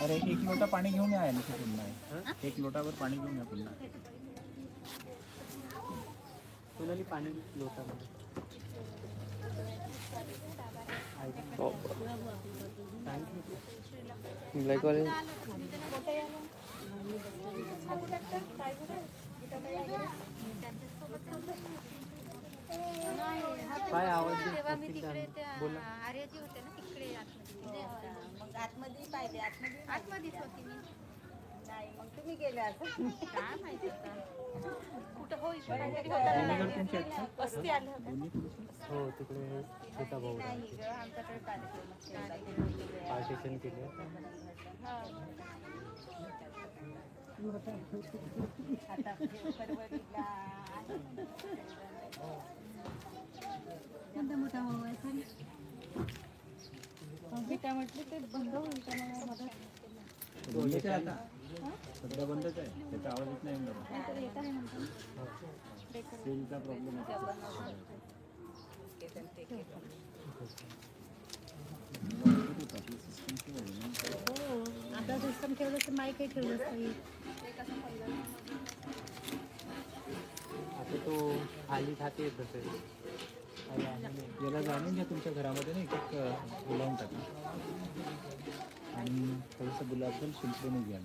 अरे एक लोटा पाणी घेऊन या ना पुन्हा. एक लोटावर पाणी घेऊन या पुन्हा. सोनाली पाणी लोटामध्ये. ब्लॅक वाले काय आवाज तेव्हा मी तिकडे त्या आर्याची होते ना तिकडे मग आतमध्ये पाहिले आतमध्येच होती मी. नाही मग तुम्ही गेले असं काय माहिती आता कुठं होईल वस्ती आले होते. हो तिकडे छोटा भाऊ आमच्याकडे पार्टिशन केले. आता परवडीला कोणता मोठा भाऊ आहे सर? काय म्हटलं ते बंद होईल का मला मदत? बंदच आहे आता. सध्या बंदच आहे. त्याचा आवाज येत नाही मला. येत आहे म्हणतो सेलचा प्रॉब्लेम आहे. आता सिस्टम ठेवलं तर माईक काही ठेवलं असतं. आता तो खाली खाते येत असेल. याला जाणून घ्या तुमच्या घरामध्ये ना एक बोलावून टाका आणि थोडंसं गुलाबजल शिंपडून घ्या.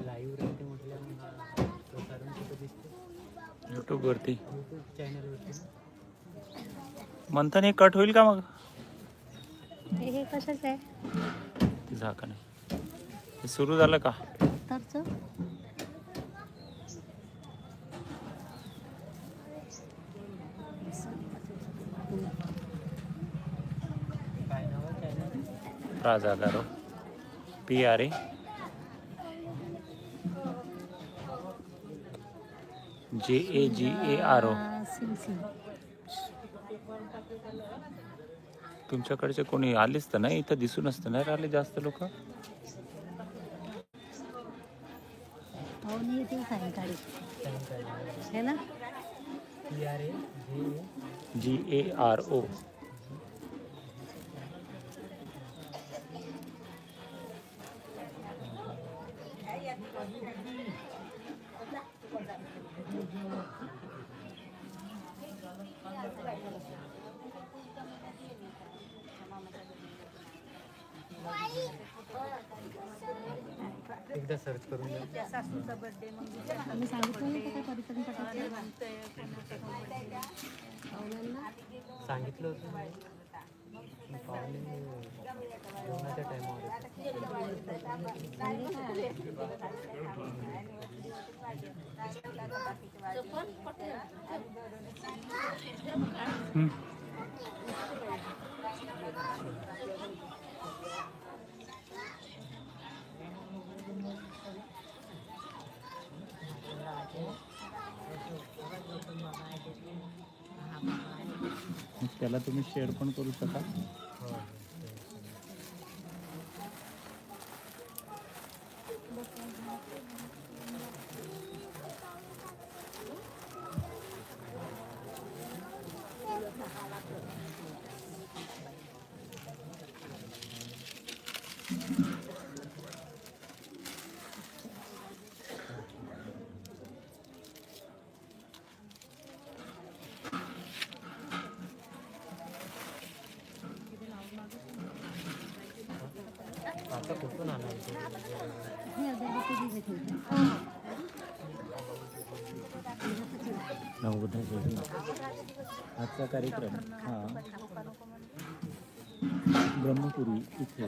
लाईव्ह राहते म्हटलं प्रसारण कुठं दिसते? यूट्यूबवरती. यूट्यूब चॅनलवरती. मंथन हे कट होईल का मग? हे कशाच आहे? ते झाकण आहे. हे सुरू झालं का? तरच काय नाव आहे चॅनल? राजागारो PRA JAGARO. तुमच्याकडचे कोणी आलेच तर नाही इथं दिसून असतं नाही राहिले जास्त लोक. सायंकाळी है ना? GARO. एकदा सर्च करून द्या. सासूचा बर्थडे मग आम्ही सांगितलं नाही का परिसर सांगितलं होतं पाहुणे जेवणाच्या टायमावर. त्याला तुम्ही शेअर पण करू शकाल. कुठून आणायचं? नवोदय जयंती. आजचा कार्यक्रम हा ब्रह्मपुरी इथे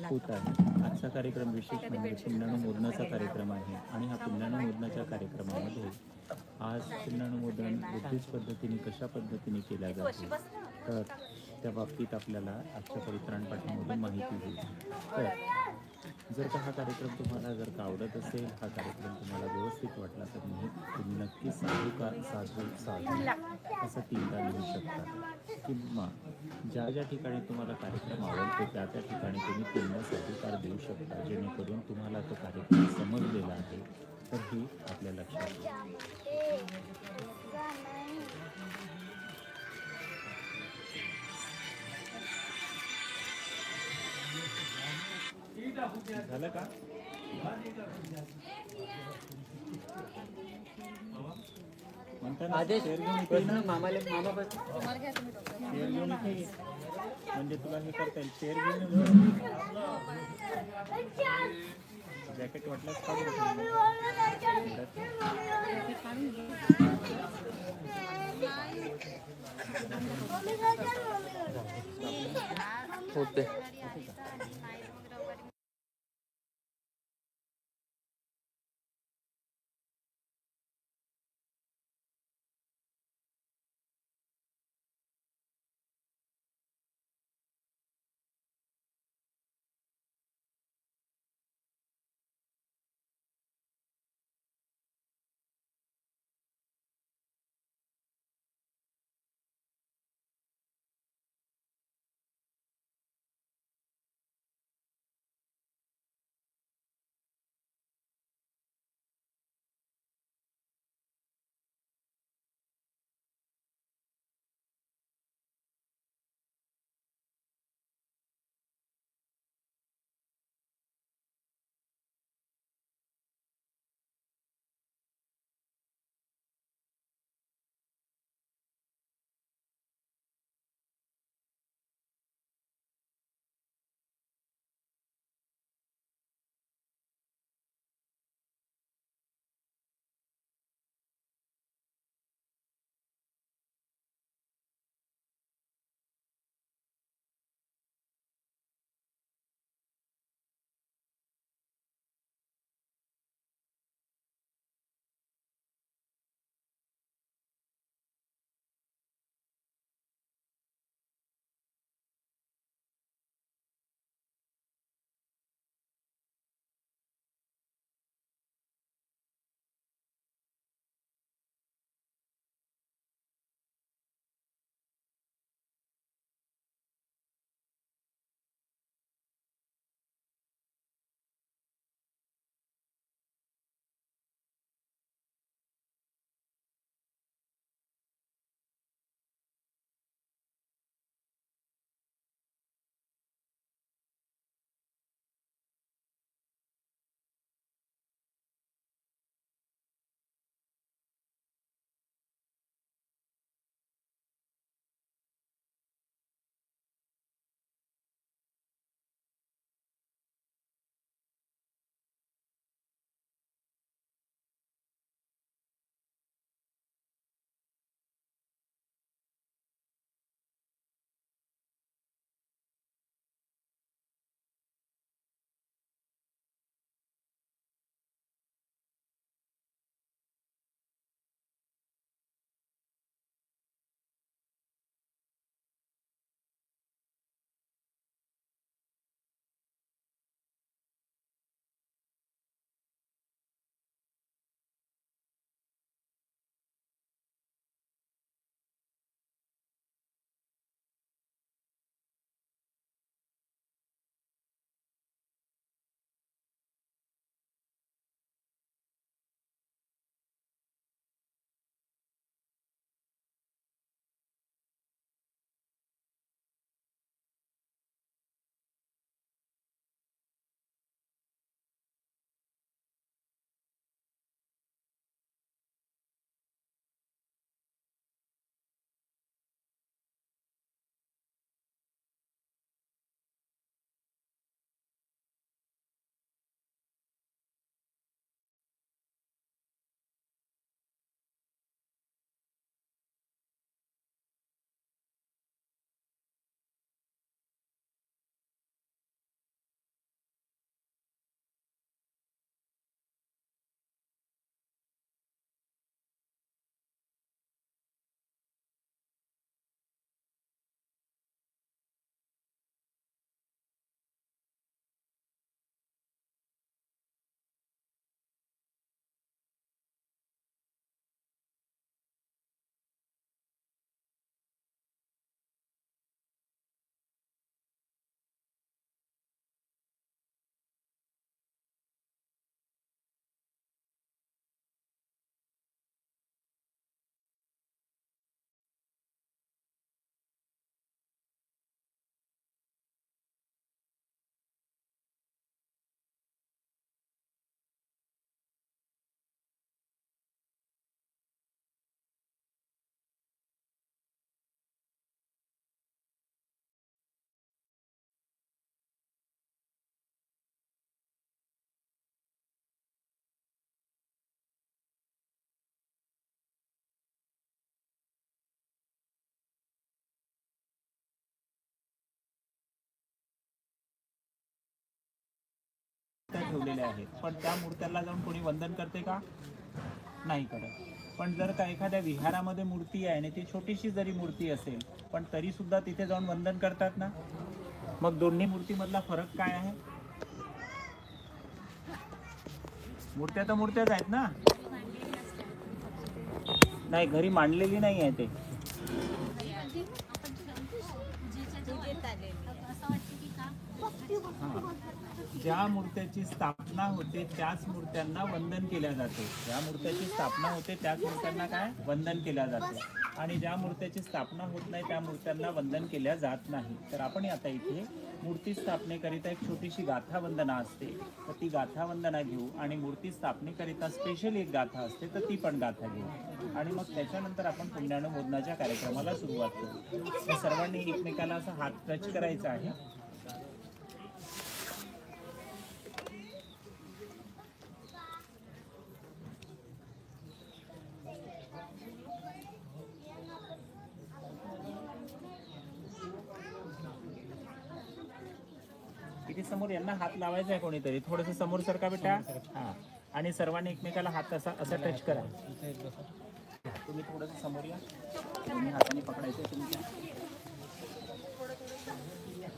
होत आहे. आजचा कार्यक्रम विशेष म्हणजे पुण्याणू मोदनाचा कार्यक्रम आहे आणि ह्या पुण्याणू मोदनाच्या कार्यक्रमामध्ये आज पुण्याणू मोदन बुद्धिस्ट पद्धतीने कशा पद्धतीने केल्या जाते तर त्या बाबतीत आपल्याला आजच्या परित्राणपाठामधून माहिती होईल. तर जर का हा कार्यक्रम तुम्हाला जर का आवडत असेल, हा कार्यक्रम तुम्हाला व्यवस्थित वाटला तर तुम्ही नक्की साधू असं 3दा लिहू शकता किंवा ज्या ज्या ठिकाणी तुम्हाला कार्यक्रम आवडतो त्या त्या ठिकाणी तुम्ही 3दा साधूकार देऊ शकता, जेणेकरून तुम्हाला तो कार्यक्रम समजलेला आहे तर ही आपल्या लक्षात येईल. झालं का? म्हणताना शेअर घेऊन इथे ये ना. शेअर घेऊन इथे ये. म्हणजे तुला हे करता येईल. शेअर घेऊन जॅकेट वाटल्यास काढून होते. ठेवलेल्या आहेत, पण त्या मूर्त्याला जाऊन कोणी वंदन करते का? नाही करत. पण जर का एखाद्या विहारामध्ये मूर्ती आहे आणि ती छोटीशी जरी मूर्ती असेल पण तरी सुद्धा तिथे जाऊन वंदन करतात ना. मग दोन्ही मूर्तीमधला फरक काय आहे? मूर्त्या तर मूर्त्याच आहेत ना. नाही, घरी मांडलेली नाही आहे ते. ज्या मूर्त्याची स्थापना होते त्याच मूर्त्यांना वंदन केल्या जाते. ज्या मूर्त्याची स्थापना होते त्याच मूर्त्यांना काय वंदन केल्या जाते, आणि ज्या मूर्त्याची स्थापना होत नाही त्या मूर्त्यांना वंदन केल्या जात नाही. तर आपण आता इथे मूर्ती स्थापनेकरिता एक छोटीशी गाथा वंदना असते, तर ती गाथा वंदना घेऊ, आणि मूर्ती स्थापनेकरिता स्पेशल एक गाथा असते तर ती पण गाथा घेऊ, आणि मग त्याच्यानंतर आपण पुण्यानुमोदनाच्या कार्यक्रमाला सुरुवात करू. तर सर्वांनी एकमेकाला असा हात टच करायचा आहे. इथे समोर यांना हात लावायचा आहे कोणीतरी, थोडंसं समोर सरका बेटा. हां, आणि सर्वांनी एकमेकाला हात असा टच करा. तुम्ही थोडंसं समोर या, तुम्ही हाताने पकडायचे तुम्ही.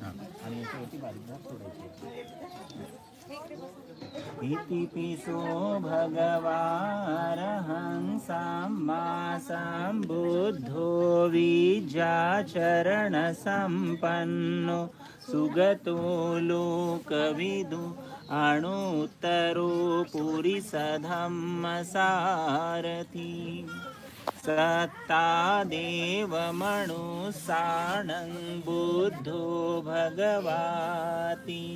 हां, आणि याच्यावरती बारीक भाग सोडायचे. इति पिसो भगवारहं सम्मा सम्बुद्धो विद्याचरण संपन्नो सुगतो लोकविदु अणुत्तरो पुरीसधम्म सारथी सत्ता देवमनुसाणं बुद्धो भगवाति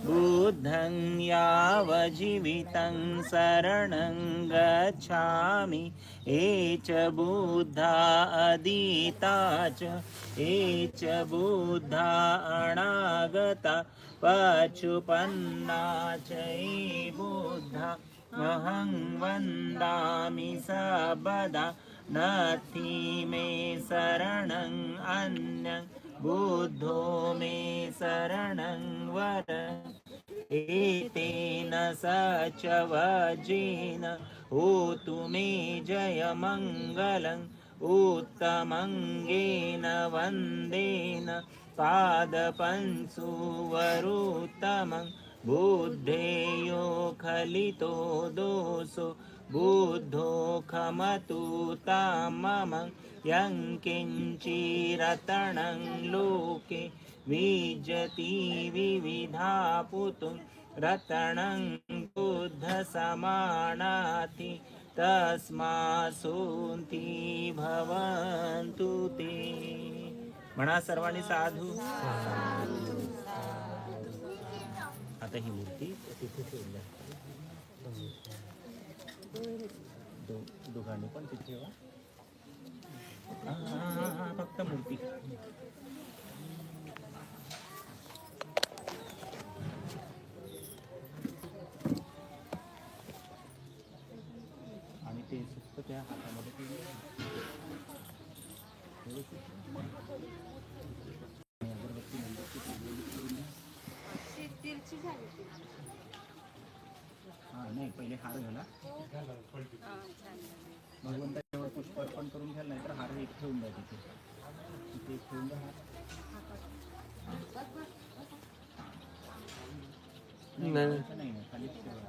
बुद्धं यावजीवितं शरणं गच्छामि एच बुद्धा अदिता च एच बुद्धा अनागता पचुपन्ना च ये बुद्धा अहं वन्दामि सबदा नथि मे शरणं अन्यं बुद्धो मे शरणं वर एतेन सच वजेन होतु मे जयमङ्गलम् उत्तमङ्गेन वन्देन पादपंसुवरुत्तमं बुद्धेयो खलितो दोषो बुद्धो खमतु ताममं यं किञ्चिरतणं लोके विजति विविधा पुतुं रतणं बुद्धसमानाति तस्मासोन्ति भवन्तु ते. म्हणा सर्वांनी साधू. आता ही मूर्ती तिथे ठेवली आहे. दोघांनी पण तिथे ठेवा. फक्त मूर्ती. आणि ते फक्त त्या हातामध्ये नाही, पहिले हार घाला. भगवंताच्यावर पुष्प अर्पण करून घ्याल, नाही तर हार एक ठेवून द्या तिथे. तिथे एक ठेवून द्या हार. नाही, खाली ठेवा.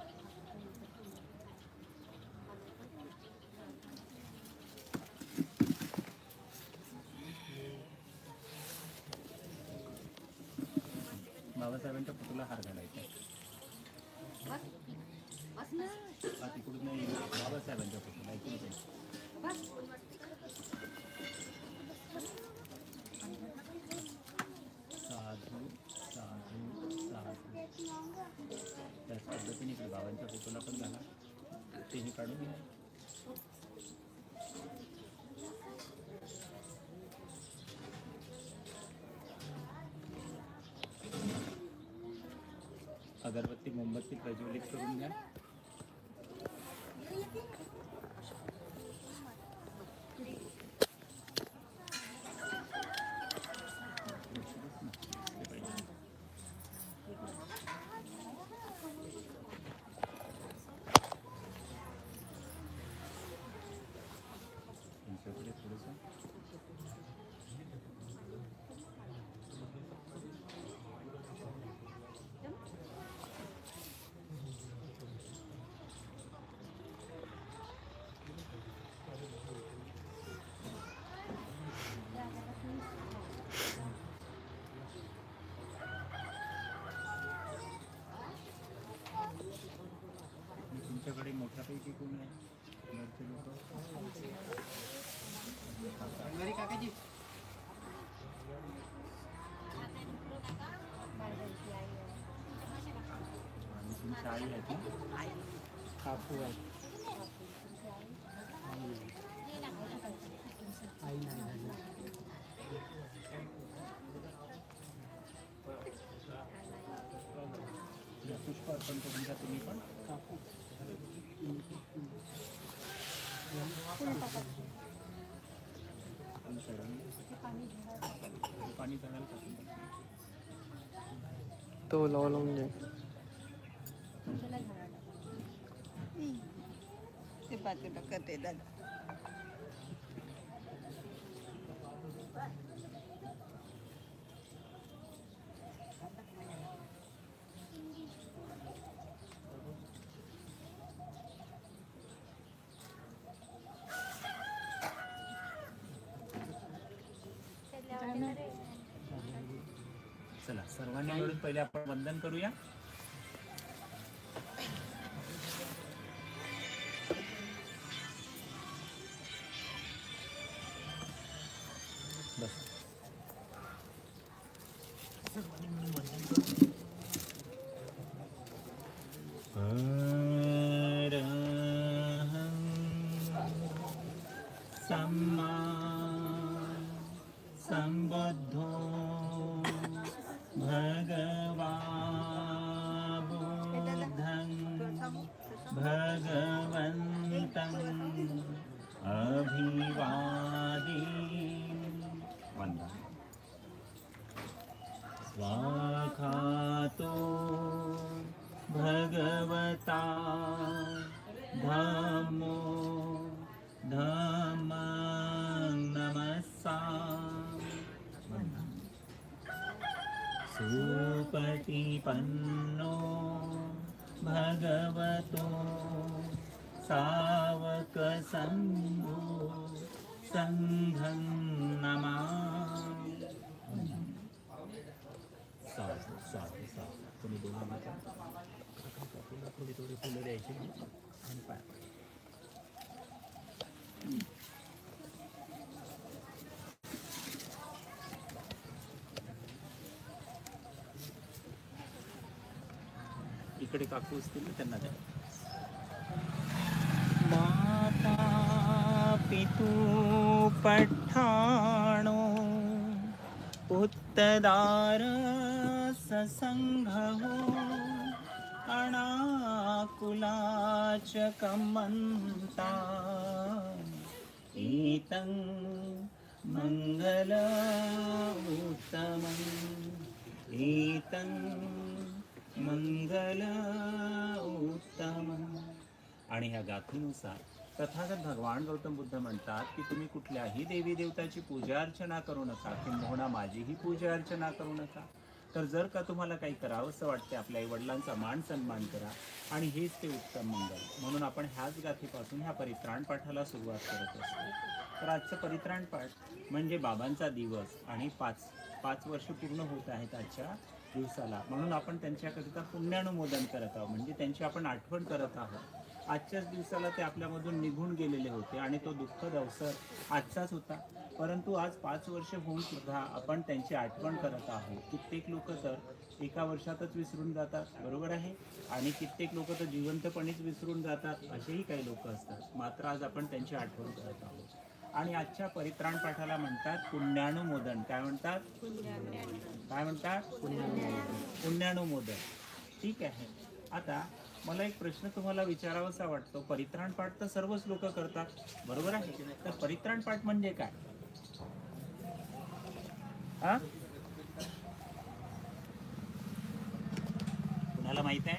बाबासाहेबांच्या फोटोला हार घालायचा. तिकडून नाही, बाबासाहेबांच्या फोटोला इकडून. साधू साधू साधू. त्याच पद्धतीने इकडे बाबांच्या फोटोला पण घाला. तेही काढून घ्या. अगरबत्ती मोमबत्ती प्रज्वलित करून घ्या. तुमच्याकडे मोठ्यापैकी कोण आहे घरचे लोक? घरी काकाजी आणि तुमची आई आहे ती? काकू आहे आई नाही झाली पुष्प अर्पण करून घ्या तुम्ही पण. काकू पाणी करायला का तुम्ही? तो लावून दे ते बाजूला करते दादा. चला सर्वांनी मिळून पहिले आपण वंदन करूया. बस सर्वांनी मिळून वंदन करू. सम्मा संबुद्धो भगवा बुद्धं भगवन्तं अभिवादी. वंदन. स्वाखातो भगवता धम्मो धम्मं नमस्सामि. सुपटिपन्नो भगवतो सावक संघो संघं नमामि. साधु साधु साधु. तुम्ही दोघांना थोडी थोडी फुलं द्यायची आणि पाय. इकडे काकू असतील ना त्यांना द्या. माता पितू पठाणो उत्तदार ससंघो अनाकुलाच कमंता एतं मंगल उत्तमं एतं मंगल उत्तमं. आणि ह्या गाथेनुसार तथागत भगवान गौतम बुद्ध म्हणतात की तुम्ही कुठल्याही देवी देवताची पूजा अर्चना करू नका, किंबहुना माझीही पूजा अर्चना करू नका. तर जर का तुम्हाला काही करावंसं वाटते आपल्या आई वडिलांचा मान सन्मान करा आणि हेच ते उत्तम मंगल. म्हणून आपण ह्याच गाथेपासून ह्या परित्राण पाठाला सुरुवात करत असतो. तर आजचं परित्राण पाठ म्हणजे बाबांचा दिवस आणि पाच वर्ष पूर्ण होत आहेत आजच्या दिवसाला. म्हणून आपण त्यांच्याकरिता पुण्यानुमोदन करत आहोत, म्हणजे त्यांची आपण आठवण करत आहोत. आजच्याच दिवसाला ते आपल्यामधून निघून गेलेले होते आणि तो दुःखद अवसर आजचाच होता. परंतु आज 5 वर्ष होऊन सुद्धा आपण त्यांची आठवण करत आहोत. कित्येक लोक तर एका वर्षातच विसरून जातात, बरोबर आहे, आणि कित्येक लोक तर जिवंतपणेच विसरून जातात, असेही काही लोक असतात. मात्र आज आपण त्यांची आठवण करत आहोत. आणि आजच्या परित्राण पाठाला म्हणतात पुण्यानुमोदन. काय म्हणतात? काय म्हणतात? पुण्यानुमोदन. ठीक आहे. आता मला एक प्रश्न तुम्हाला विचारावासा वाटतो. परित्राण पाठ तर सर्वच लोक करतात, बरोबर आहे, तर परित्राण पाठ म्हणजे काय? हा, कुणाला माहित आहे?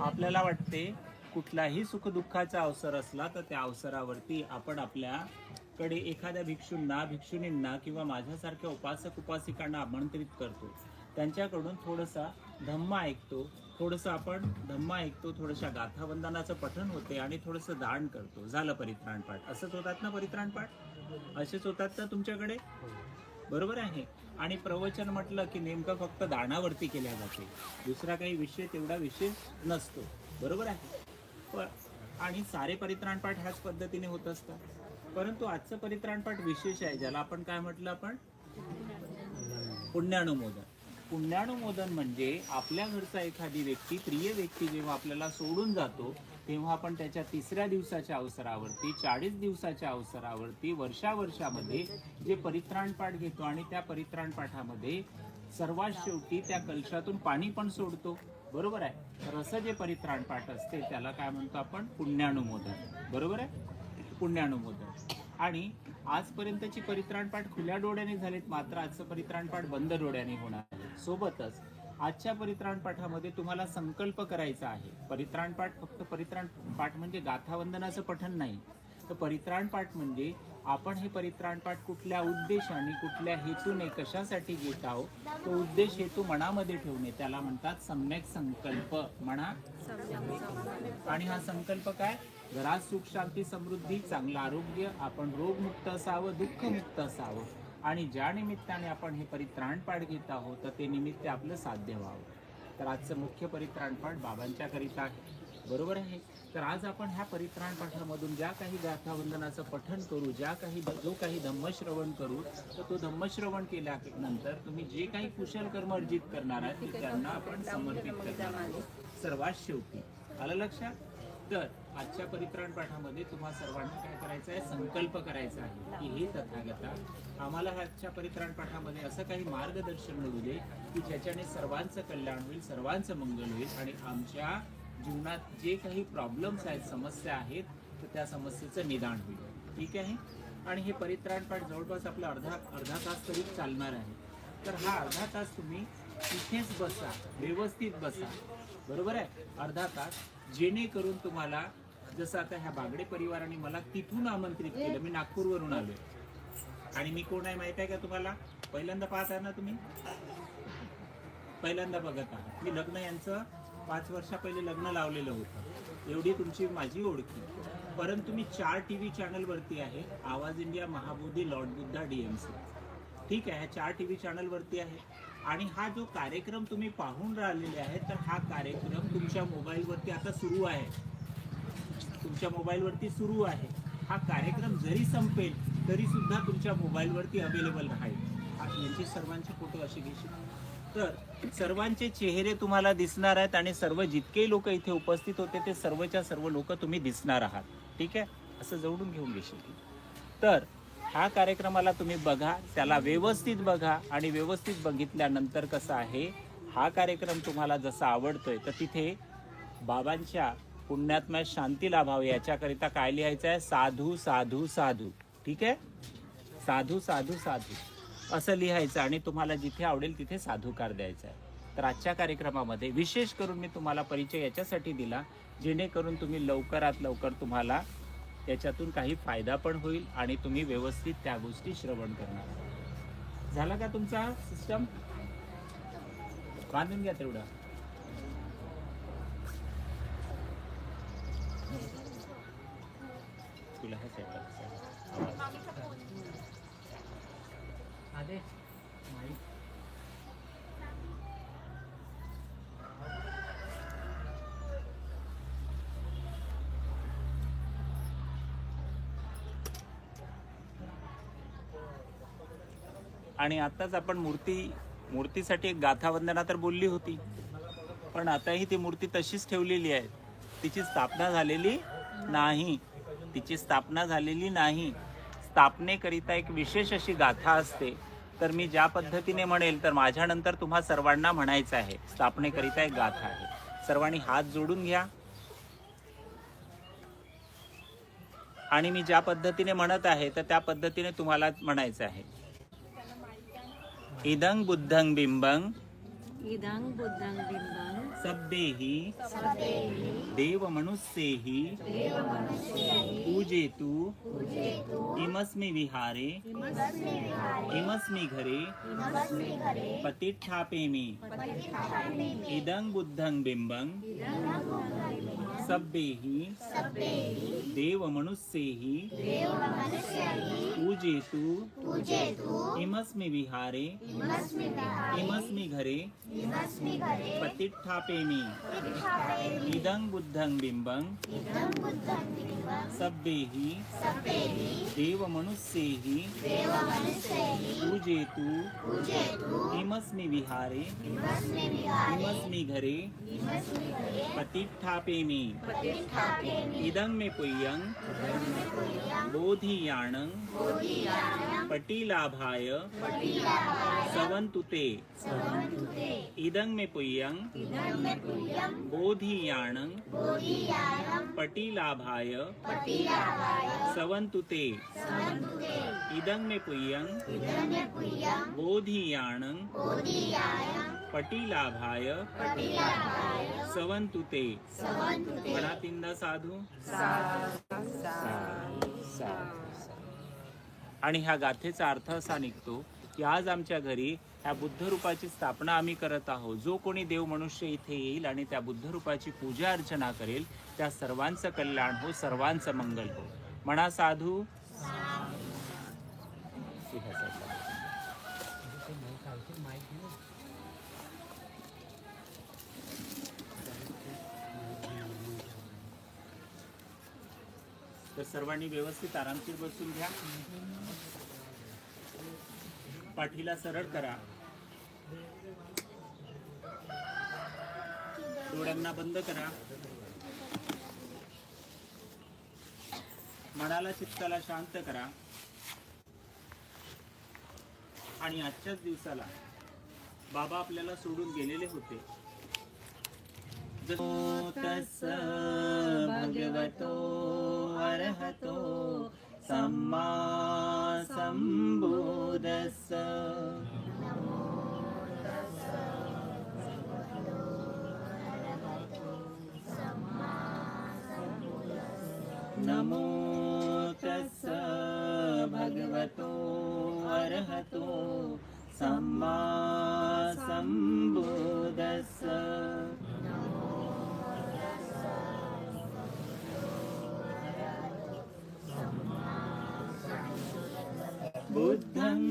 आपल्याला वाटते कुठलाही सुखदुःखाचा अवसर असला तर त्या अवसरावरती आपण आपल्याकडे एखाद्या भिक्षूंना, भिक्षुणींना किंवा माझ्यासारख्या उपासक उपासिकांना आमंत्रित करतो. त्यांच्याकडून थोडंसं धम्म ऐकतो, थोडंशा गाथावंदनाचं पठण होते आणि थोडंसं दान करतो. झालं परित्राण पाठ. असंच होतात ना परित्राण पाठ? असेच होतात ना तुमच्याकडे, बरोबर आहे. आणि प्रवचन म्हटलं की नेमकं फक्त दानावरती केल्या जाते, दुसरा काही विषय तेवढा विशेष नसतो. बरोबर आहे. आणि सारे परित्राण पाठ ह्याच पद्धतीने होत असतात. परंतु आजचं परित्राण पाठ विशेष आहे, ज्याला आपण काय म्हटलं, आपण पुण्यानुमोदन. पुण्यानुमोदन म्हणजे आपल्या घरचा एखादी व्यक्ती, प्रिय व्यक्ती जेव्हा आपल्याला सोडून जातो, तेव्हा आपण त्याच्या 3ऱ्या दिवसाच्या अवसरावरती, 40 दिवसाच्या अवसरावरती, वर्षामध्ये जे परित्राण पाठ घेतो आणि त्या परित्राण पाठामध्ये सर्वात शेवटी त्या कलशातून पाणी पण सोडतो. बरोबर आहे. तर असं जे परित्राण पाठ असते त्याला काय म्हणतो आपण, पुण्यानुमोदन. बरोबर आहे, पुण्यानुमोदन. आणि आजपर्यंतची परित्राण पाठ खुल्या डोळ्याने झालेत, मात्र आजचं परित्राण पाठ बंद डोळ्याने होणार आहे. सोबतच आजच्या परित्राण पाठामध्ये तुम्हाला संकल्प करायचा आहे. परित्राण पाठ फक्त परित्राण पाठ म्हणजे गाथावंदनाचं पठण नाही, तर परित्राण पाठ म्हणजे आपण हे परित्राण पाठ कुठल्या उद्देशाने, कुठल्या हेतूने, कशासाठी घेत आहोत, तो उद्देश हेतू मनामध्ये ठेवणे, त्याला म्हणतात सम्यक संकल्प. म्हणा. आणि हा संकल्प काय, घरात सुख शांती समृद्धी, चांगलं आरोग्य, आपण रोगमुक्त असावं, दुःखमुक्त असावं, आणि ज्या निमित्ताने आपण हे परित्राण पाठ घेत आहोत तर ते निमित्त आपलं साध्य व्हावं. तर आजचं मुख्य परित्राण पाठ बाबांच्या करिता आहे. बरोबर आहे. तर आज आपण ह्या परित्राण पाठामधून ज्या काही गाथावंदनाचं पठण करू, जो काही धम्मश्रवण करू, तर तो धम्मश्रवण केल्यानंतर तुम्ही जे काही कुशल कर्म अर्जित करणार आहात ते त्यांना आपण समर्पित करणार आहोत सर्वात शेवटी. आलं लक्षात? तर आजच्या परित्राण पाठामध्ये तुम्हा सर्वांना काय करायचं आहे, संकल्प करायचा आहे की हे तथागता, आम्हाला आजच्या परित्राण पाठामध्ये असं काही मार्गदर्शन मिळू दे की ज्याच्याने सर्वांचं कल्याण होईल, सर्वांचं मंगल होईल, आणि आमच्या जीवनात जे काही प्रॉब्लेम्स आहेत, समस्या आहेत, तर त्या समस्येचं निदान होईल. ठीक आहे. आणि हे परित्राण पाठ जवळपास आपला अर्धा तास तरी चालणार आहे. तर हा अर्धा तास तुम्ही इथेच बसा, व्यवस्थित बसा. बरोबर आहे. अर्धा तास, जेणेकरून तुम्हाला, जसं आता ह्या बागडे परिवाराने मला तिथून आमंत्रित केलं, मी नागपूरवरून आलोय, आणि मी कोण आहे माहित आहे का तुम्हाला? पहिल्यांदा पाहत आहे ना तुम्ही, पहिल्यांदा बघत आहात. मी लग्न यांचं 5 वर्षा पहिले लग्न लावलेलं होतं, एवढी तुमची माझी ओळखी. परंतु मी 4 TV चॅनलवरती आहे, आवाज India, Mahabodhi, Lord Buddha, DMC. ठीक आहे. ह्या 4 TV चॅनलवरती आहे. आणि हा जो कार्यक्रम तुम्ही पाहून राहिलेले आहे, तर हा कार्यक्रम तुमच्या मोबाईलवरती आता सुरू आहे, तुमच्या मोबाईलवरती सुरू आहे. हा कार्यक्रम जरी संपेल तरी सुद्धा तुमच्या मोबाईलवरती अवेलेबल राहील. यांचे सर्वांचे फोटो असे घेशील तर सर्वांचे चेहरे तुम्हाला दिसणार आहेत, आणि सर्व जितके लोक इथे उपस्थित होते ते सर्वच्या सर्व लोक तुम्ही दिसणार आहात. ठीक आहे. असं जवळून घेऊन घेशील. तर ह्या कार्यक्रमाला तुम्ही बघा, त्याला व्यवस्थित बघा, आणि व्यवस्थित बघितल्यानंतर कसं आहे, हा कार्यक्रम तुम्हाला जसा आवडतोय तर तिथे बाबांच्या पुण्यात्म्यात शांती लाभावी याच्याकरिता काय लिहायचं आहे, साधू साधू साधू. ठीक आहे. साधू साधू साधू असं लिहायचं, आणि तुम्हाला जिथे आवडेल तिथे साधूकार द्यायचा आहे. तर आजच्या कार्यक्रमामध्ये विशेष करून मी तुम्हाला परिचय याच्यासाठी दिला, जेणेकरून तुम्ही लवकरात लवकर तुम्हाला याच्यातून काही फायदा पण होईल, आणि तुम्ही व्यवस्थित त्या गोष्टी श्रवण करणार. झाला का तुमचा सिस्टम? बांधून घ्या तेवढा. तुला हे सेट आदेश माईक. आणि आताच आपण मूर्तीसाठी एक गाथावंदना तर बोलली होती, पण आताही ती मूर्ती तशीच ठेवलेली आहे. तिची स्थापना झालेली नाही. स्थापनेकरिता एक विशेष अशी गाथा असते. तर मी ज्या पद्धतीने म्हणेल, तर माझ्यानंतर तुम्हा सर्वांना म्हणायचं आहे, स्थापनेकरिता एक गाथा आहे. सर्वांनी हात जोडून घ्या, आणि मी ज्या पद्धतीने म्हणत आहे तर त्या पद्धतीने तुम्हाला म्हणायचं आहे. इदं बुद्धं बिंबं सब्देहि देवमनुस्येहि पूजेतु इमस्मि विहारे इमस्मि घरे प्रतिष्ठापेमि. इदं बुद्धं बिंबं सब्बेहि देवमनुष्यैहि पूजेतु इमस्मि विहारे इमस्मि घरे प्रतिष्ठापेमि इदं बुद्धं बिम्बं सब्बेहि देवमनुष्यैहि पूजेतु इमस्मि विहारे इमस्मि घरे प्रतिष्ठापेमि इदं मे पुय्यं बोधियाणं पटिलाभाय सवन्तु ते इदं मे पुय्यं बोधियाणं पटिलाभाय सवन्तु ते इदं मे पुय्यं बोधियाणं पटिलाभाय सवन्तु ते. म्हणा तीनदा साधू. आणि ह्या गाथेचा अर्थ असा निघतो की आज आमच्या घरी ह्या बुद्ध रूपाची स्थापना आम्ही करत आहोत. जो कोणी देव मनुष्य इथे येईल आणि त्या बुद्ध रूपाची पूजा अर्चना करेल त्या सर्वांचं कल्याण हो, सर्वांचं मंगल हो. म्हणा साधू. तर सर्वांनी व्यवस्थित आरामशीर बसून घ्या. पाठीला सरळ करा. डोळ्यांना बंद करा. मनाला चित्ताला शांत करा. आणि आजच्याच दिवसाला बाबा आपल्याला सोडून गेलेले होते. तस्स भगवतो अरहतो सम्मा संबुद्धस्स. नमो तस्स भगवतो अरहतो सम्मा संबुद्धस्स. बुद्धं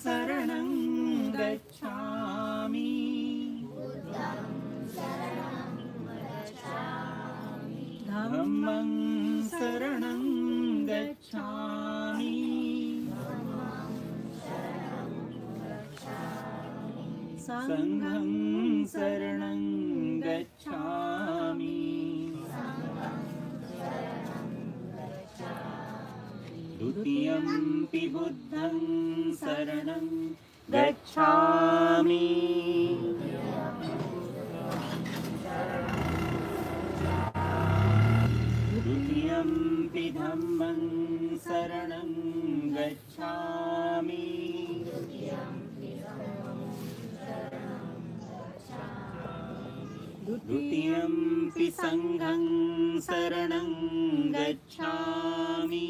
शरणं गच्छामि धम्मं शरणं गच्छामि संघं शरणं गच्छामि. द्वितीयंपि बुद्धं शरणं गच्छामि. द्वितीयंपि धम्मं शरणं गच्छामि. द्वितीयंपि संघं शरणं गच्छामि.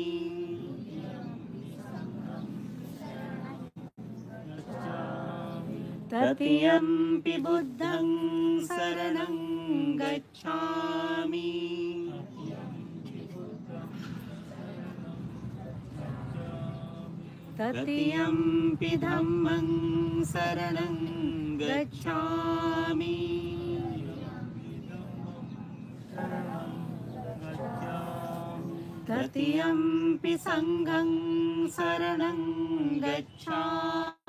तृतीयंपि बुद्धं शरणं गच्छामि. तृतीयंपि धम्मं शरणं गच्छामि. तृतीयंपि संघं शरणं गच्छामि.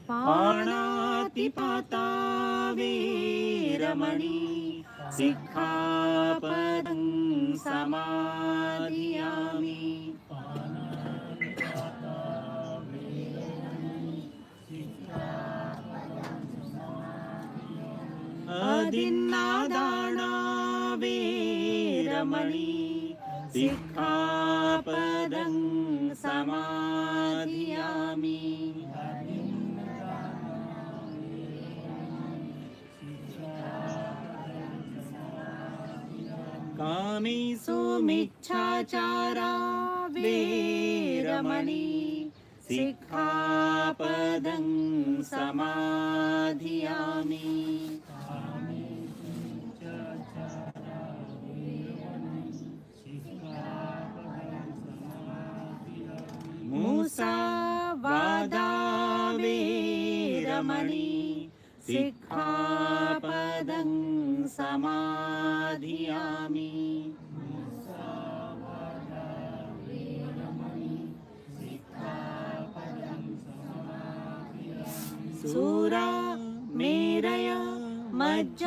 पाणातिपाता वेरमणि सिक्खापदं समादियामि. अदिन्नादाना वेरमणि सिक्खापदं समादियामि. कामेषु मिच्छाचारा वेरमणि सिक्खापदं समाधियामि मुसावादा वेरमणि सिक्खापदं समाधियामि सूरा मेरय मज्ज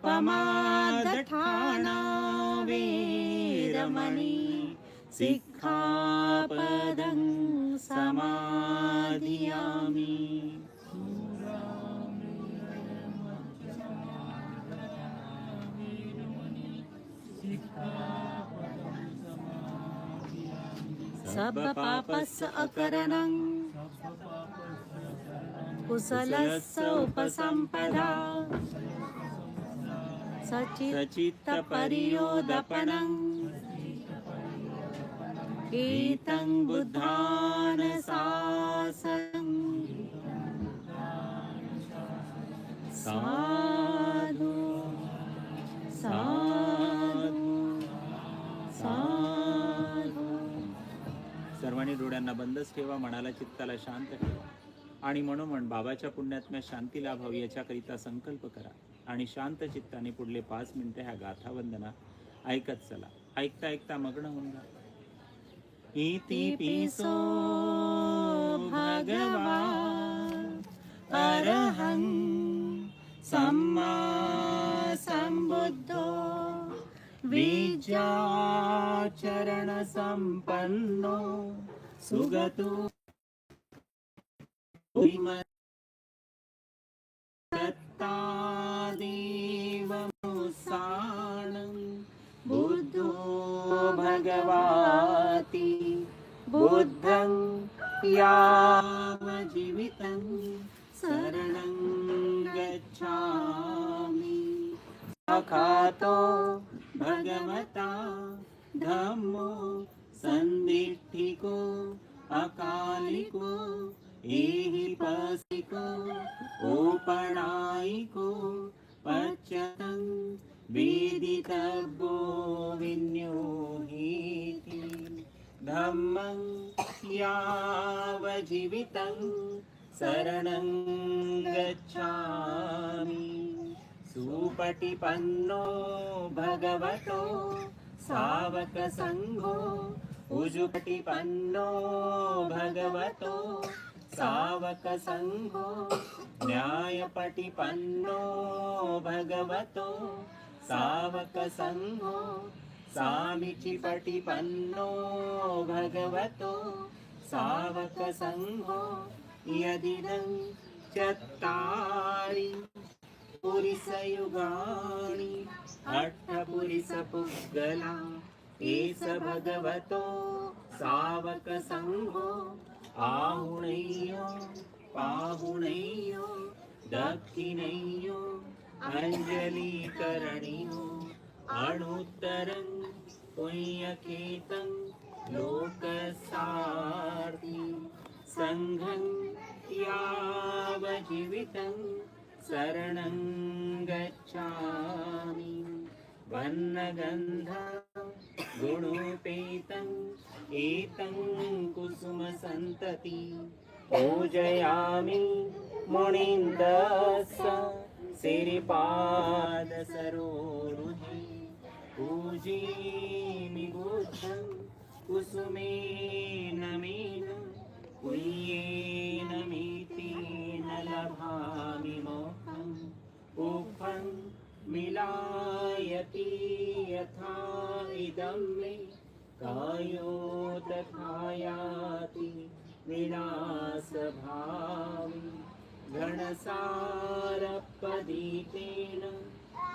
पमादठाना वेरमणि सिक्खापदं समाधियामि सबपापस्य अकरणं कुशलस्य उपसम्पदा सचित्तपरियोदपनं एतं बुद्धानुशासनं साधु साधु साधु. सर्वांनी डोळ्यांना बंदच ठेवा, मनाला चित्ताला शांत ठेवा आणि मनोमन बाबाच्या पुण्यात्म्या शांती लाभावी याच्याकरिता संकल्प करा आणि शांत चित्ताने पुढले 5 मिनिटे ह्या गाथा वंदना ऐकत चला. ऐकता ऐकता मग्न होऊन जा. इति पिसो भगवा अरहं सम्मा संबुद्धो विद्याचरण संपन्नो सुगतो दत्तादेवमुसानं बुद्धो भगवाति बुद्धं यावजीवितं शरणं गच्छामि. सखातो भगवता धम्मो संदिष्टिको अकालिको एहिपसिको ओपणायिको पच्यतं वेदितव्यो विन्योहीति धम्मं यावजीवितं शरणं गच्छामि. सुपटिपन्नो भगवतो सावक संघो उजुपटिपन्नो भगवतो सावक संघो न्यायपटिपन्नो भगवतो सावक संघो सामीचिपटिपन्नो भगवतो सावक संघो. यदिदं चत्तारि पुरिसयुगानि अट्ठपुरिसपुग्गला एष भगवतो सावक संघो आहुणैयो पाहुणैयो दक्षिणैयो अंजलिकरणियो अणुत्तरं पुण्यकेतं लोकसार्थी संघं यावजीवितं शरणं गच्छामि. वन्नगन्धा गुणोपेतं एतं कुसुमसन्तति पूजयामि मुनीन्द्रस्य सिरिपादसरोरुहे. पूजयामि बुद्धं कुसुमेन मेन पुण्येन मीतेन लभामि मोक्षम्. उफं मिलायति यथा इदं मे कायो तथायाति विनाशभावि. घनसारपदीपेन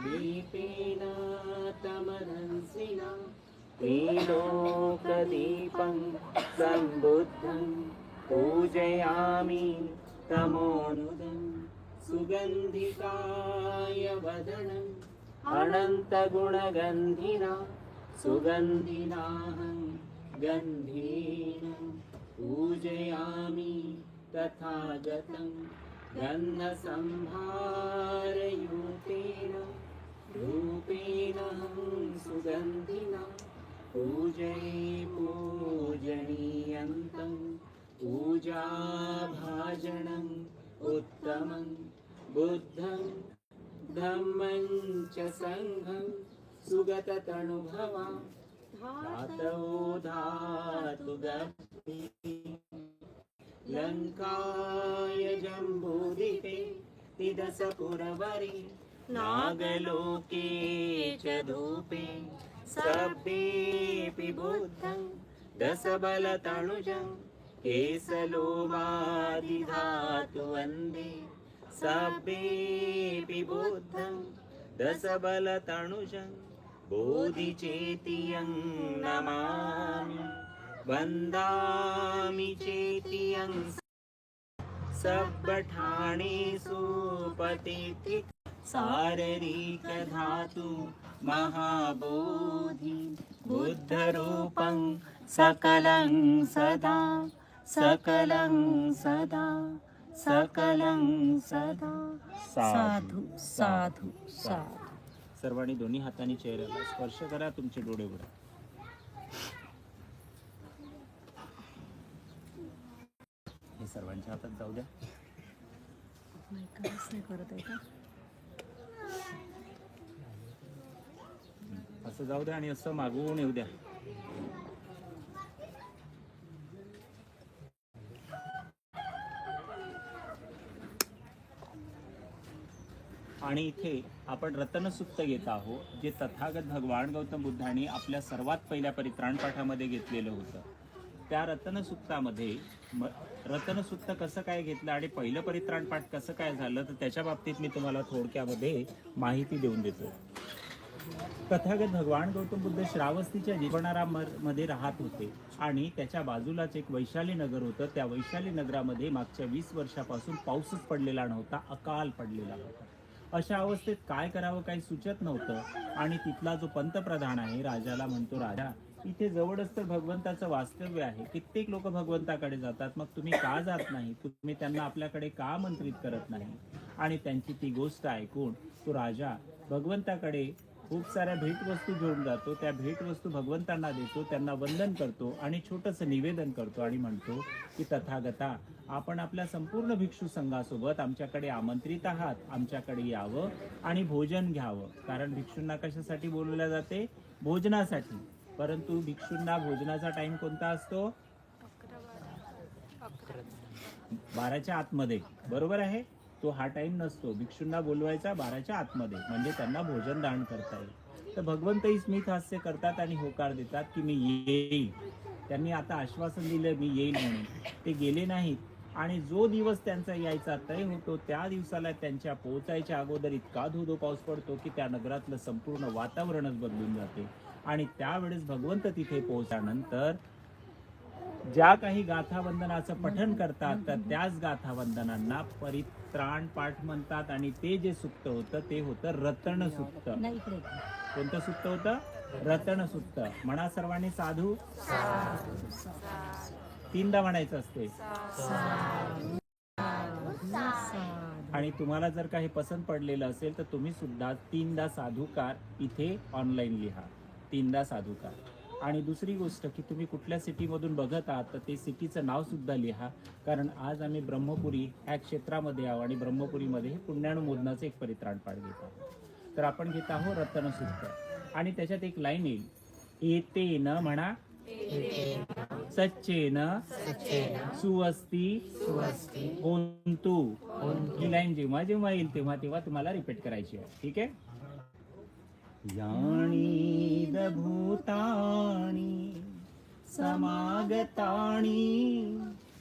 दीपेन तमदंसिना त्रिलोकदीपं सम्बुद्धं पूजयामि तमोनुदं. सुगन्धिकाय वदनम् अनन्तगुणगन्धिना सुगन्धिनाहं गन्धेन पूजयामि तथागतं गन्धसंहारयूतेन धूपेनहं सुगन्धिना पूजये पूजनीयन्तं पूजाभाजनम् उत्तमं बुद्धं धम्मं च संघं सुगततनुभवा धातवो धातु गभ्ये लङ्काय जम्बूदिते तिदसपुरवरे नागलोके च धूपे सभ्येऽपि बुद्धं दशबलतनुजं केसलोमादिधातु वन्दे सभ्येऽपि बुद्धं दशबलतनुजं बोधिचेतियं नमामि वन्दामि चेतियं सब्बठाणेषु पतिति शारीरिकधातु महाबोधि बुद्धरूपं सकलं सदा सकलं सदा सकलं सदा साधु साधु साधु. सर्वांनी दोन्ही हातांनी चेहऱ्याला स्पर्श करा, तुमचे डोळे उघडा. हे सर्वांच्या हातात जाऊ द्या. असं जाऊ द्या आणि असं मागवून येऊ द्या. आणि इथे आपण रतनसुक्त घेत आहोत, जे तथागत भगवान गौतम बुद्धांनी आपल्या सर्वात पहिल्या परित्राण पाठामध्ये घेतलेलं होतं. त्या रतनसुक्तामध्ये रतनसुक्त कसं काय घेतलं आणि पहिलं परित्राण पाठ कसं काय झालं, तर त्याच्या बाबतीत मी तुम्हाला थोडक्यामध्ये माहिती देऊन देतो. तथागत भगवान गौतम बुद्ध श्रावस्तीच्या जीवनारामध्ये राहत होते आणि त्याच्या बाजूलाच एक वैशाली नगर होतं. त्या वैशाली नगरामध्ये मागच्या 20 वर्षापासून पाऊसच पडलेला नव्हता, अकाल पडलेला होता. अशा अवस्थेत काय करावं काही सुचत नव्हतं. आणि तिथला जो पंतप्रधान आहे राजाला म्हणतो, राजा इथे जवळच तर भगवंताचं वास्तव्य आहे, कित्येक लोक भगवंताकडे जातात, मग तुम्ही का जात नाही, तुम्ही त्यांना आपल्याकडे का आमंत्रित करत नाही. आणि त्यांची ती गोष्ट ऐकून तो राजा भगवंताकडे खूप साऱ्या भेटवस्तू घेऊन जातो. त्या भेटवस्तू भगवंतांना देतो, त्यांना वंदन करतो आणि छोटंसं निवेदन करतो आणि म्हणतो की तथागता, आपण आपल्या संपूर्ण भिक्षू संघासोबत आमच्याकडे आमंत्रित आहात, आमच्याकडे यावं आणि भोजन घ्यावं. कारण भिक्षूंना कशासाठी बोलवल्या जाते, भोजनासाठी. परंतु भिक्षूंना भोजनाचा टाइम कोणता असतो, 12च्या आतमध्ये, बरोबर आहे. तो हा टाइम नसतो. भिक्षूंना बोलवायचा 12च्या आतमध्ये, म्हणजे त्यांना भोजन दान करता येईल. तर भगवंतही स्मित हास्य करतात आणि होकार देतात की मी येईल. त्यांनी आता आश्वासन दिलं मी येईल म्हणून. ते गेले नाहीत आणि जो दिवस त्यांचा यायचा तय होतो त्या दिवसाला त्यांच्या पोहोचायच्या अगोदर इतका धोधो पाऊस पडतो की त्या नगरातलं संपूर्ण वातावरणच बदलून जाते. आणि त्यावेळेस भगवंत तिथे पोहोचल्यानंतर ज्या काही गाथावंदनाचं पठण करतात तर त्याच गाथावंदनांना परित्राण पाठ म्हणतात. आणि ते जे सुक्त होतं ते होतं रतन सुक्त. कोणतं सुक्त होतं, रतन सुक्त. म्हणा सर्वांनी साधू, 3दा म्हणायचं असते. आणि तुम्हाला जर काही पसंत पडलेलं असेल तर तुम्ही सुद्धा 3दा साधुकार इथे ऑनलाईन लिहा, 3दा साधुकार. आणि दुसरी गोष्ट की तुम्ही कुठल्या सिटीमधून बघत आहात तर ते सिटीचं नाव सुद्धा लिहा. कारण आज आम्ही ब्रह्मपुरी ह्या क्षेत्रामध्ये आहोत आणि ब्रह्मपुरीमध्ये पुण्यानुमोदनाचं एक परित्राण पाठ घेत आहोत. तर आपण घेत आहोत रतनसुक्त. आणि त्याच्यात एक लाईन येईल, एतेन म्हणा सच्चेन सुअस्ती होंतु. ही लाईन जेव्हा जेव्हा येईल तेव्हा तेव्हा तुम्हाला रिपीट करायची आहे. ठीक आहे. यानी भूतानी समागतानी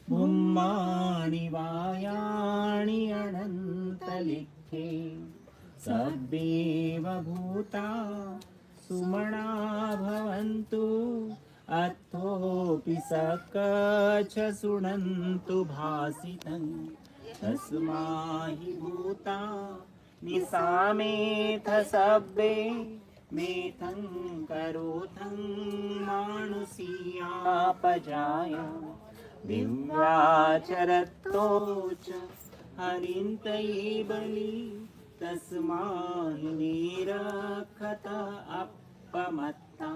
भूमानि वायानि अनंतलिखे सब्बेव भूता सुमना भवन्तु अथोऽपि सकच शृण्वन्तु भासितं तस्माहि भूता निसामेथ सब्बे मेथं करोथं मानुषीयापजाय दिव्याचरत्तो च हरिन्तये बलि तस्माहि निरक्षत अपमत्ता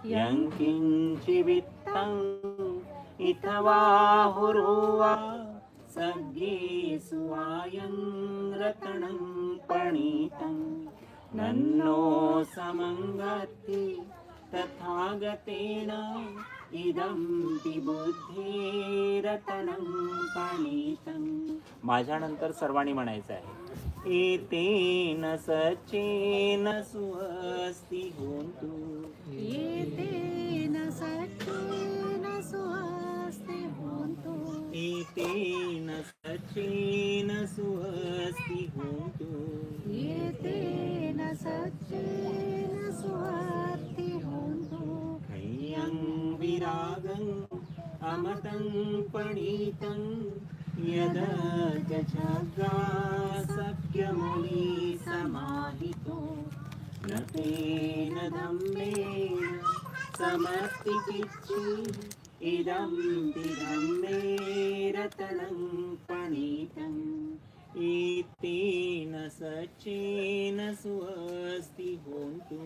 यं किञ्चिवित्तं इथवाहुरुवा सज्ञे सुवायं रतनं पणितं नन्नो समङ्गति तथागतेन इदं बुद्धेरतनं पणितं. माझ्यानंतर सर्वांनी म्हणायचं आहे. एतेन सचेन सुहस्ति होन्तु. एतेन सचेन सुहस्ति होन्तु. एतेन सचेन सुहस्ति होन्तु. एतेन सचेन सुहस्ति होन्तु. खय्यं विरागं अमतं पणितं यदजगा सख्यमुनि समाहितो न तेन धम्मेन समस्तिकिच्छि इदं धम्मे रतनं पणितं. एतेन सचेन सुहस्ति होन्तु.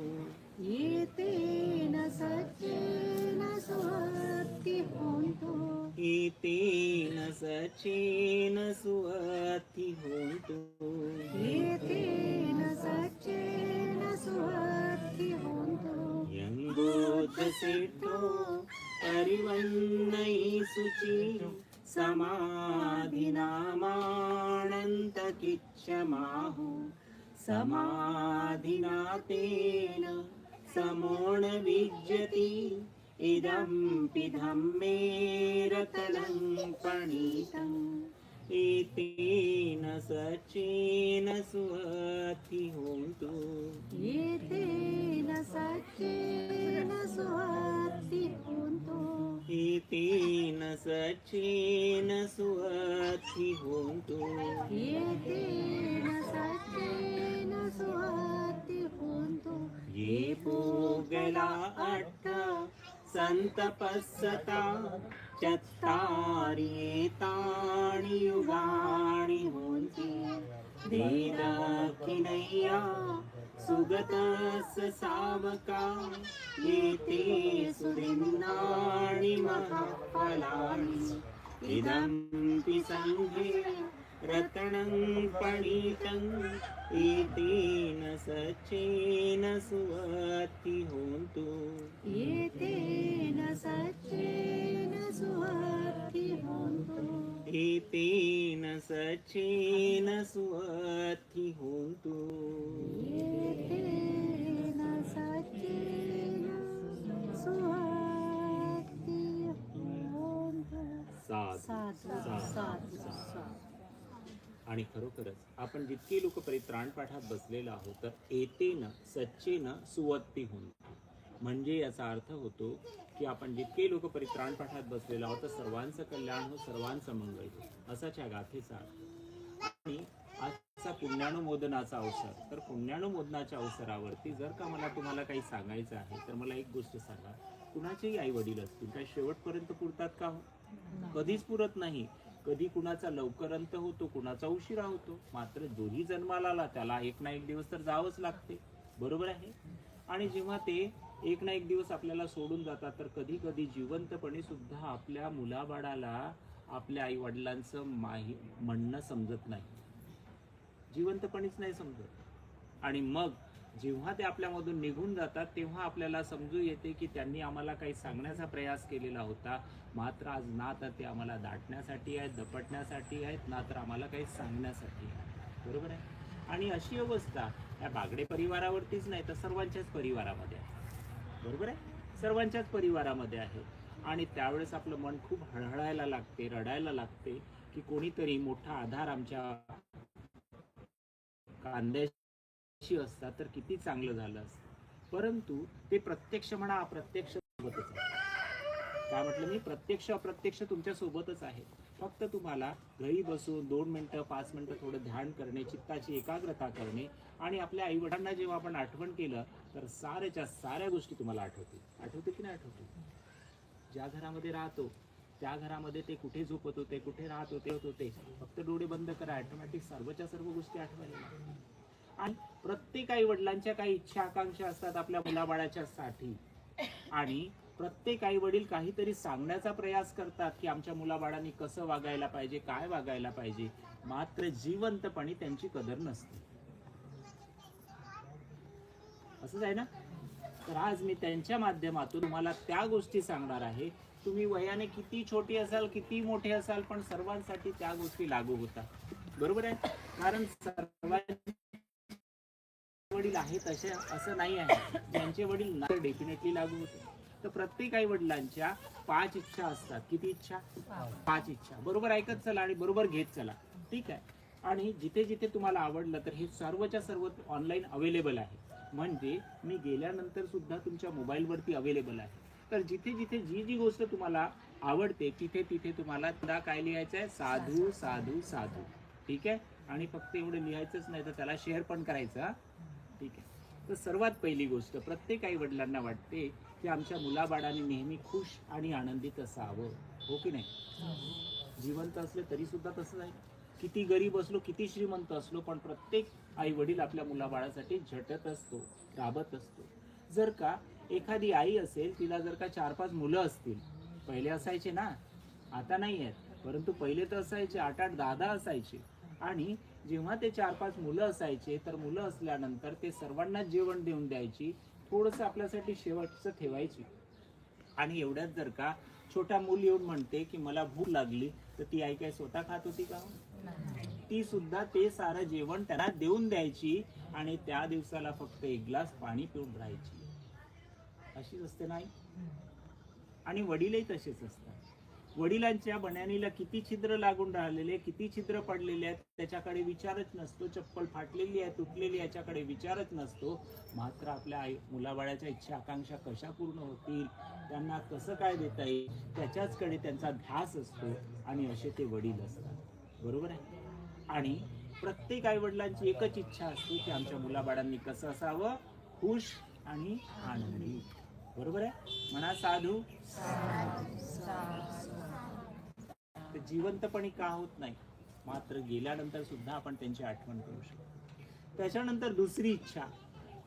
एतेन सचेन सुहस्ति होन्तु. एतेन सचेन सुहस्ति होन्तु. एतेन सचेन सुहस्ति होन्तु. यं बुद्धसिद्धो परिवन्नयि शुचि समाधिनामानन्तकिच्छमाहु. समाधिना तेन समोण विज्यति इदं धम्मे रतनं पणितं. एतेन सचेन सुहस्ति होन्तु. एतेन सचेन सुहस्ति होन्तु. एतेन सचेन सुहस्ति होन्तु. एतेन सचेन सुहस्ति होन्तु. ये पूगला अट्ठ सन्तपस्सता चत्तारि एतानि युगानि होन्ति. देदखिनय्या सुगतस्य सावका एते सुदिन्नानि महत्फलानि. इदम्पि सङ्घे रतनं पणितं. एतेन सचेन सुहस्ति होन्तु. एतेन सचेन सुहस्ति होन्तु. एतेन सचेन सुहस्ति होन्तु. एतेन सचेन सुहस्ति होन्तु. साधु साधु साधु साधु. आणि खरोखरच आपण जितके लोक परित्राण पाठात बसलेलो आहोत तर एतेन सच्चेन सुवत्ती होऊन म्हणजे याचा अर्थ होतो की आपण जितके लोक परित्राण पाठात बसलेलो आहोत तर सर्वांचं कल्याण हो, सर्वांचं मंगळ हो, असाच या गाथेचा अर्थ. आणि आजचा पुण्यानुमोदनाचा अवसर, तर पुण्यानुमोदनाच्या अवसरावरती जर का मला तुम्हाला काही सांगायचं आहे तर मला एक गोष्ट सांगा. कुणाचेही आई वडील असतील काय शेवटपर्यंत पुरतात का हो? कधीच पुरत नाही. कधी कुणाचा लवकर अंत होतो, कुणाचा उशिरा होतो. मात्र जोही जन्माला आला त्याला एक ना एक दिवस तर जावंच लागते, बरोबर आहे. आणि जेव्हा ते एक ना एक दिवस आपल्याला सोडून जातात तर कधी कधी जिवंतपणे सुद्धा आपल्या मुलाबाळाला आपल्या आई वडिलांचं म्हणणं समजत नाही, जिवंतपणीच नाही समजत. आणि मग जेव्हा ते आपल्यामधून निघून जातात तेव्हा आपल्याला समजू येते की त्यांनी आम्हाला काही सांगण्याचा प्रयास केलेला होता, मात्र आज ना तर ते आम्हाला दाटण्यासाठी आहेत, दपटण्यासाठी आहेत, ना तर आम्हाला काही सांगण्यासाठी आहे, बरोबर आहे. आणि अशी अवस्था या बागडे परिवारावरतीच नाही तर सर्वांच्याच परिवारामध्ये आहे, बरोबर आहे, सर्वांच्याच परिवारामध्ये आहे. आणि त्यावेळेस आपलं मन खूप हळहळायला लागते, रडायला लागते की कोणीतरी मोठा आधार आमच्या कांद्याशी असता तर किती चांगलं झालं असतं. परंतु ते प्रत्यक्ष म्हणा अप्रत्यक्ष सोबतच आहे. काय म्हटलं मी, प्रत्यक्ष अप्रत्यक्ष तुमच्या सोबतच आहे. फक्त तुम्हाला घरी बसून 2 मिनिटं 5 मिनिटं थोडं ध्यान करणे, चित्ताची एकाग्रता करणे आणि आपल्या आई वडिलांना जेव्हा आपण आठवण केलं तर साऱ्याच्या साऱ्या गोष्टी तुम्हाला आठवते की नाही आठवते. ज्या घरामध्ये राहतो त्या घरामध्ये ते कुठे झोपत होते, कुठे राहत होते, फक्त डोळे बंद करा, ऑटोमॅटिक सर्वच्या सर्व गोष्टी आठवायला लागतात. आणि प्रत्येक आई वडिलांच्या काही इच्छा आकांक्षा असतात आपल्या मुलाबाळाच्या साठी, आणि प्रत्येक आई वडील काहीतरी सांगण्याचा प्रयास करतात की आमच्या मुलाबाळांनी कसं वागायला पाहिजे, काय वागायला पाहिजे, मात्र जिवंतपणी त्यांची कदर नसते. असंच आहे ना? तर आज मी त्यांच्या माध्यमातून तुम्हाला त्या गोष्टी सांगणार आहे. तुम्ही वयाने किती छोटी असाल, किती मोठे असाल, पण सर्वांसाठी त्या गोष्टी लागू होतात. बरोबर आहे? कारण सर्वांचे वडील आहेत असे असं नाही आहे. ज्यांचे वडील डेफिनेटली लागू होते. तर प्रत्येक आई वडिलांच्या 5 इच्छा असतात. किती इच्छा? 5 इच्छा. बरोबर ऐकत चला आणि बरोबर घेत चला. ठीक आहे? आणि जिथे जिथे तुम्हाला आवडलं तर हे सर्वच्या सर्व ऑनलाईन अवेलेबल आहे. म्हणजे मी गेल्यानंतर सुद्धा तुमच्या मोबाईलवरती अवेलेबल आहे. तर जिथे जिथे जी जी गोष्ट तुम्हाला आवडते तिथे तिथे तुम्हाला काय लिहायचं आहे? साधू साधू साधू. ठीक आहे? आणि फक्त एवढं लिहायचंच नाही तर त्याला शेअर पण करायचं. ठीक आहे? तर सर्वात पहिली गोष्ट, प्रत्येक आई वडिलांना वाटते की आमच्या मुलाबाळांनी नेहमी खुश आणि आनंदित असावं. हो की नाही? जिवंत असले तरी सुद्धा तसं आहे. किती गरीब असलो, किती श्रीमंत असलो, पण प्रत्येक आई वडील आपल्या मुलाबाळासाठी झटत असतो, राबत असतो. जर का एखादी आई असेल, तिला जर का 4-5 मुलं असतील, पहिले असायचे ना, आता नाही आहेत, परंतु पहिले तर असायचे, 8-8, 10-10 असायचे. आणि जेव्हा ते 4-5 मुलं असायचे, तर मुलं असल्यानंतर ते सर्वांना जेवण देऊन द्यायची, थोडंसं आपल्यासाठी शेवटचं ठेवायची. आणि एवढ्यात जर का छोटा मूल येऊन म्हणते की मला भूक लागली, तर ती आई काय स्वतः खात होती का? ती सुद्धा ते सारं जेवण त्यांना देऊन द्यायची आणि त्या दिवसाला फक्त 1 ग्लास पाणी पिऊन राहायची. अशीच असते नाही? आणि वडीलही तसेच असतात. वडिलांच्या बन्यानीला किती छिद्र लागून राहिलेले, किती छिद्र पडलेले आहेत त्याच्याकडे विचारच नसतो. चप्पल फाटलेली आहे, तुटलेली, याच्याकडे विचारच नसतो. मात्र आपल्या मुलाबाळाच्या इच्छा आकांक्षा कशा पूर्ण होतील, त्यांना कसं काय देता येईल, त्याच्याचकडे त्यांचा ध्यास असतो. आणि असे ते वडील असतात. बरोबर आहे? आणि प्रत्येक आई वडिलांची एकच इच्छा असते की आमच्या मुलाबाळांनी कसं असावं? खुश आणि आनंदी. बरोबर आहे? म्हणा साधू. ते जिवंतपणी का होत नाही, मात्र गेल्यानंतर सुद्धा आपण त्यांची आठवण करू शकतो. त्याच्यानंतर दुसरी इच्छा,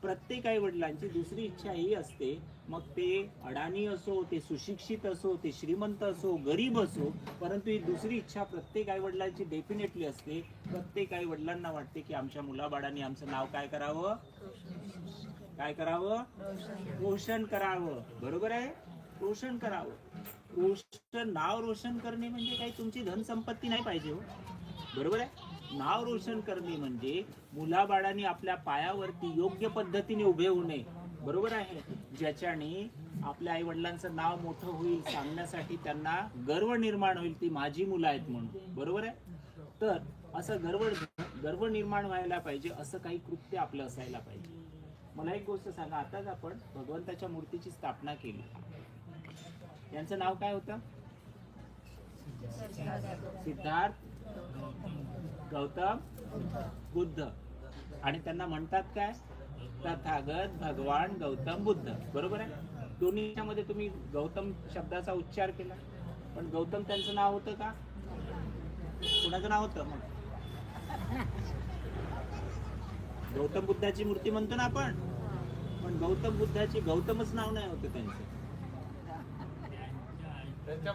प्रत्येक आई वडिलांची दुसरी इच्छा ही असते, मग ते अडाणी असो, ते सुशिक्षित असो, ते श्रीमंत असो, गरीब असो, परंतु ही दुसरी इच्छा प्रत्येक आई वडिलांची डेफिनेटली असते. प्रत्येक आई वडिलांना वाटते की आमच्या मुलाबाळांनी आमचं नाव काय करावं? काय करावं? रोशन करावं. बरोबर आहे? रोशन करावं. नाव रोशन करणे म्हणजे काही तुमची धनसंपत्ती नाही पाहिजे. हो, बरोबर आहे? नाव रोशन करणे म्हणजे मुलाबाळांनी आपल्या पायावरती योग्य पद्धतीने उभे होऊ नये. बरोबर आहे? ज्याच्याने आपल्या आई वडिलांचं नाव मोठं होईल, सांगण्यासाठी त्यांना गर्व निर्माण होईल, ती माझी मुलं आहेत म्हणून. बरोबर आहे? तर असं गर्व निर्माण व्हायला पाहिजे, असं काही कृत्य आपलं असायला पाहिजे. मला एक गोष्ट सांगा, आताच आपण भगवंताच्या मूर्तीची स्थापना केली. यांचं नाव काय होतं? सिद्धार्थ गौतम बुद्ध. आणि त्यांना म्हणतात काय? तथागत भगवान गौतम बुद्ध. बरोबर आहे? दोन्हीमध्ये तुम्ही गौतम शब्दाचा उच्चार केला, पण गौतम त्यांचं नाव होतं का? कुणाचं नाव होतं? मग गौतम बुद्धाची मूर्ती म्हणतो ना आपण, पण गौतम बुद्धाची गौतमच नाव नाही होतं त्यांचं. त्यांच्या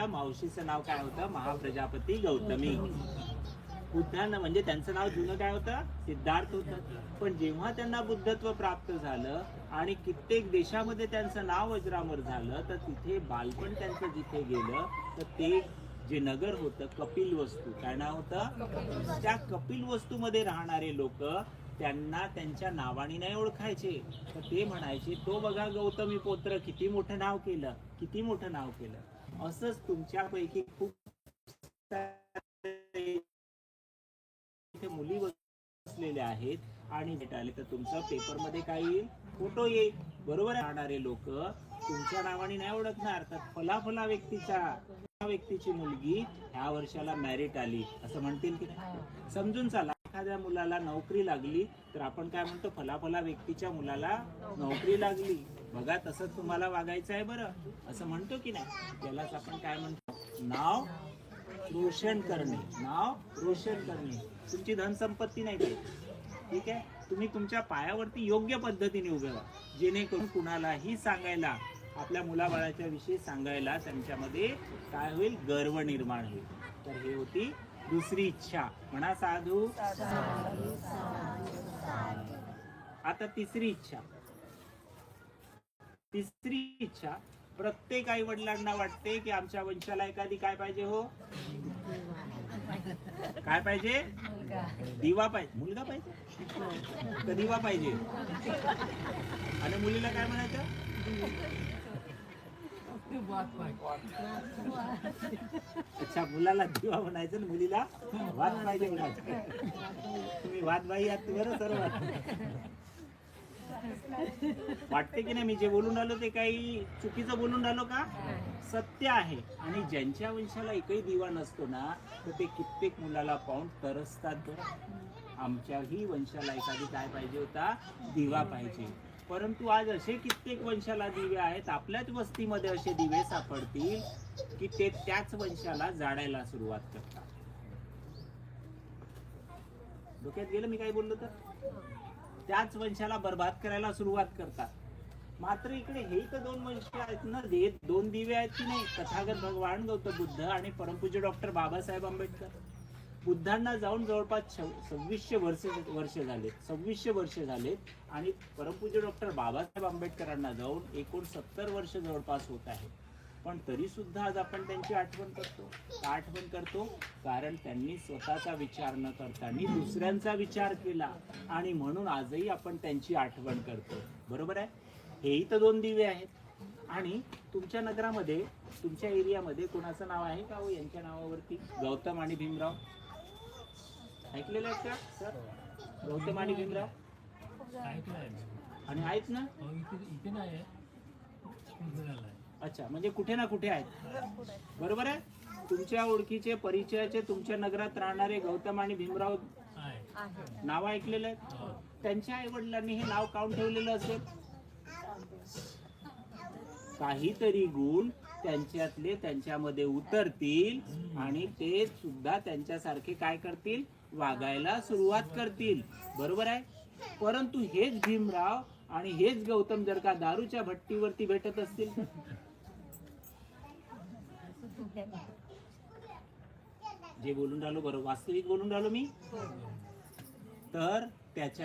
मावशीचं नाव काय होतं? महाप्रजापती गौतमी. बुद्धांना म्हणजे त्यांचं नाव जुनं काय होतं? सिद्धार्थ होतं. पण जेव्हा त्यांना बुद्धत्व प्राप्त झालं आणि कित्येक देशामध्ये त्यांचं नाव अजरामर झालं, तर तिथे बालपण त्यांचं जिथे गेलं, तर ते जे नगर होतं कपिलवस्तू, काय नाव होतं? त्या कपिलवस्तूमध्ये राहणारे लोक त्यांना त्यांच्या नावाने नाही ओळखायचे, तर ते म्हणायचे तो बघा गौतमी पुत्र, किती मोठं नाव केलं, किती मोठं नाव केलं. असंच तुमच्यापैकी खूप मुली बसलेल्या आहेत आणि भेटायला, तर तुमचं पेपरमध्ये काय येईल? फोटो येईल. बरोबर आहे? राहणारे लोक तुमच्या नावाने नाही ओळखणार, तर फला व्यक्तीची मुलगी ह्या वर्षाला मॅरिट आली असं म्हणतील की नाही? समजून चला, एखाद्या मुलाला नोकरी लागली तर आपण काय म्हणतो? फला व्यक्तीच्या मुलाला नोकरी लागली. बघा तसं तुम्हाला वागायचं आहे बरं असं म्हणतो की नाही. त्यालाच आपण काय म्हणतो, नाव रोशन करणे. नाव रोशन करणे. तुमची धनसंपत्ती नाही पाहिजे, ठीक आहे. तुम्ही तुमच्या पायावरती योग्य पद्धतीने उभे व्हा, जेणेकरून कुणालाही सांगायला, आपल्या मुलाबाळाच्या विषयी सांगायला त्यांच्यामध्ये काय होईल, गर्व निर्माण होईल. तर हे होती दुसरी इच्छा. म्हणा साधू. आता तिसरी इच्छा. तिसरी इच्छा, प्रत्येक आई वडिलांना वाटते की आमच्या वंशाला एखादी काय पाहिजे हो, काय पाहिजे, दिवा पाहिजे, मुलगा पाहिजे तर दिवा पाहिजे. आणि मुलीला काय म्हणायचं, अच्छा मुलाला दिवा म्हणायचं आणि मुलीला वाद पाहिजे म्हणायचं. तुम्ही वादबाई आहात बरं सर्व. वाटते की नाही मी जे बोलून राहिलो ते काही चुकीचं बोलून राहिलो का, सत्य आहे. आणि ज्यांच्या वंशाला एकही दिवा नसतो ना तर ते कित्येक मुलाला पाहून तरसतात बरं. आमच्याही वंशाला एखादी काय पाहिजे होता, दिवा पाहिजे. परंतु आज असे कित्येक वंशाला दिवे आहेत, आपल्याच वस्तीमध्ये असे दिवे सापडतील की ते त्याच वंशाला जाळायला सुरुवात करतात. डोक्यात गेलं मी काय बोललो तर, त्याच वंशाला बर्बाद करायला सुरुवात करतात. मात्र इकडे हे तर दोन वंश आहेत ना, हे दोन दिवे आहेत की नाही, तथागत भगवान गौतम बुद्ध आणि परमपूज्य डॉक्टर बाबासाहेब आंबेडकर. बुद्धांना जाऊन जवळपास 2600 वर्ष झाले, 2600 वर्ष झालेत. आणि परमपूज्य डॉक्टर बाबासाहेब आंबेडकरांना जाऊन एकूण 70 वर्ष जवळपास होत आहे. पण तरी सुद्धा आज आपण त्यांची आठवण करतो. का आठवण करतो, कारण त्यांनी स्वतःचा विचार न करता दुसऱ्यांचा विचार केला आणि म्हणून आजही आपण त्यांची आठवण करतो. बरोबर आहे. हेही तर दोन दिवे आहेत. आणि तुमच्या नगरामध्ये, तुमच्या एरियामध्ये कोणाचं नाव आहे का हो यांच्या नावावरती, गौतम आणि भीमराव? ऐकलेलं आहेत का सर, गौतम आणि भीमराव? आणि आहेत ना, अच्छा म्हणजे कुठे ना कुठे आहेत. बरोबर आहे. तुमच्या ओळखीचे, परिचयाचे, तुमच्या नगरात राहणारे गौतम आणि भीमराव नाव ऐकलेलं आहे. त्यांच्या आई वडिलांनी हे नाव काढून ठेवलेलं असेल. काहीतरी गुण त्यांच्यातले त्यांच्यामध्ये उतरतील आणि ते सुद्धा त्यांच्यासारखे काय करतील, वागायला सुरुवात करतील. बरोबर आहे. परंतु हेच भीमराव आणि हेच गौतम जर का दारूच्या भट्टीवरती भेटत असतील, जे बोलून राहिलो बरोबर, वास्तविक बोलून राहिलो मी, तर त्याच्या